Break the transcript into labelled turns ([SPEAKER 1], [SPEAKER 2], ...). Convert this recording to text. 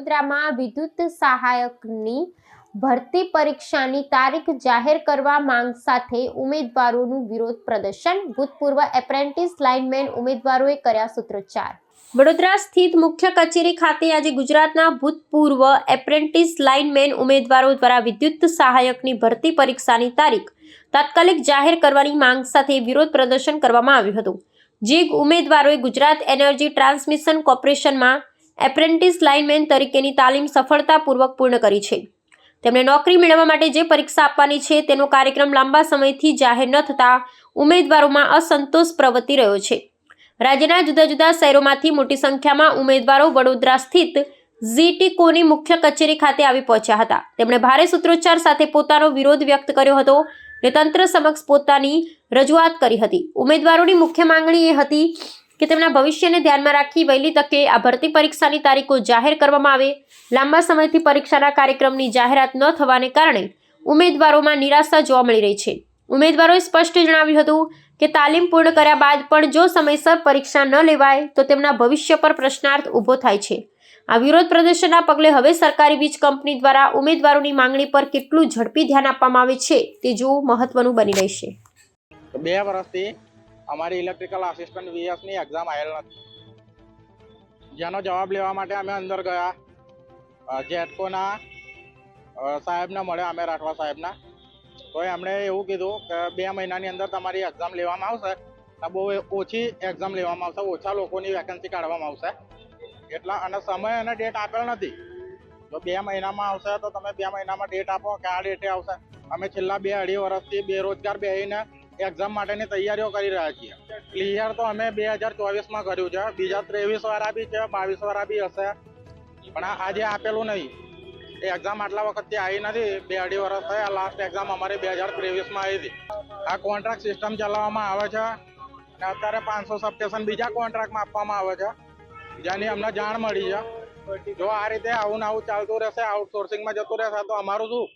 [SPEAKER 1] વડોદરામાં વિદ્યુત સહાયકની ભરતી પરીક્ષાની તારીખ જાહેર કરવા માંગ સાથે ઉમેદવારોનું વિરોધ પ્રદર્શન. ભૂતપૂર્વ એપ્રેન્ટિસ લાઇનમેન ઉમેદવારોએ કર્યા સૂત્રોચ્ચાર. વડોદરા સ્થિત મુખ્ય કચેરી ખાતે આજે ગુજરાતના ભૂતપૂર્વ એપ્રેન્ટિસ લાઇનમેન ઉમેદવારો દ્વારા વિદ્યુત સહાયકની ભરતી પરીક્ષાની તારીખ તાત્કાલિક જાહેર કરવાની માંગ સાથે વિરોધ પ્રદર્શન કરવામાં આવ્યું હતું. જે ઉમેદવારોએ ગુજરાત એનર્જી ટ્રાન્સમિશન કોર્પોરેશનમાં એપ્રેન્ટિસ લાઇનમેન તરીકેની તાલીમ સફળતાપૂર્વક પૂર્ણ કરી છે, તેમણે નોકરી મેળવવા માટે જે પરીક્ષા આપવાની છે તેનો કાર્યક્રમ લાંબા સમયથી જાહેર ન થતાં ઉમેદવારોમાં અસંતોષ પ્રવર્તી રહ્યો છે. રાજ્યના જુદા જુદા શહેરોમાંથી મોટી સંખ્યામાં ઉમેદવારો વડોદરા સ્થિત ઝીટીકોની મુખ્ય કચેરી ખાતે આવી પહોંચ્યા હતા. તેમણે ભારે સૂત્રોચ્ચાર સાથે પોતાનો વિરોધ વ્યક્ત કર્યો હતો અને તંત્ર સમક્ષ પોતાની રજૂઆત કરી હતી. ઉમેદવારોની મુખ્ય માંગણી એ હતી કે તેમના ભવિષ્યને ધ્યાનમાં રાખી વહેલી તકે આ ભરતી પરીક્ષાની તારીખો જાહેર કરવામાં આવે. લાંબા સમયથી પરીક્ષાના કાર્યક્રમની જાહેરાત ન થવાને કારણે ઉમેદવારોમાં નિરાશા જોવા મળી રહી છે. ઉમેદવારોએ સ્પષ્ટ જણાવ્યું હતું કે તાલીમ પૂર્ણ કર્યા બાદ પણ જો સમયસર પરીક્ષા ન લેવાય તો તેમના ભવિષ્ય પર પ્રશ્નાર્થ ઊભો થાય છે. આ વિરોધ પ્રદર્શનના પગલે હવે સરકારી વીજ કંપની દ્વારા ઉમેદવારોની માંગણી પર કેટલું ઝડપી ધ્યાન આપવામાં આવે છે તે જોવું મહત્વનું બની રહેશે.
[SPEAKER 2] 2 વર્ષથી અમારી ઇલેક્ટ્રિકલ આસિસ્ટન્ટ વીએસની એક્ઝામ આવેલ નથી, જેનો જવાબ લેવા માટે અમે અંદર ગયા. જેટકોના સાહેબને મળ્યા, અમે રાઠવા સાહેબના. તો એમણે એવું કીધું કે 2 મહિનાની અંદર તમારી એક્ઝામ લેવામાં આવશે, બહુ ઓછી એક્ઝામ લેવામાં આવશે, ઓછા લોકોની વેકેન્સી કાઢવામાં આવશે એટલા, અને સમય અને ડેટ આપેલ નથી. જો 2 મહિનામાં આવશે તો તમે 2 મહિનામાં ડેટ આપો કે આ ડેટે આવશે. અમે છેલ્લા 2-2.5 વર્ષથી બેરોજગાર બેસીને એક્ઝામ માટેની તૈયારીઓ કરી રહ્યા છીએ. ક્લિયર તો અમે 2024માં કર્યું છે, બીજા 23 વાળા બી છે, 22 વાળા બી હશે, પણ આજે આપેલું નહીં. એ એક્ઝામ આટલા વખતથી આવી નથી, 2-2.5 વર્ષ થયા. લાસ્ટ એક્ઝામ અમારી 2023માં આવી હતી. આ કોન્ટ્રાક્ટ સિસ્ટમ ચલાવવામાં આવે છે અને અત્યારે 500 સબસ્ટેશન બીજા કોન્ટ્રાક્ટમાં આપવામાં આવે છે, જેની અમને જાણ મળી છે. જો આ રીતે આવું ચાલતું રહેશે, આઉટસોર્સિંગમાં જતું રહેશે તો અમારું શું?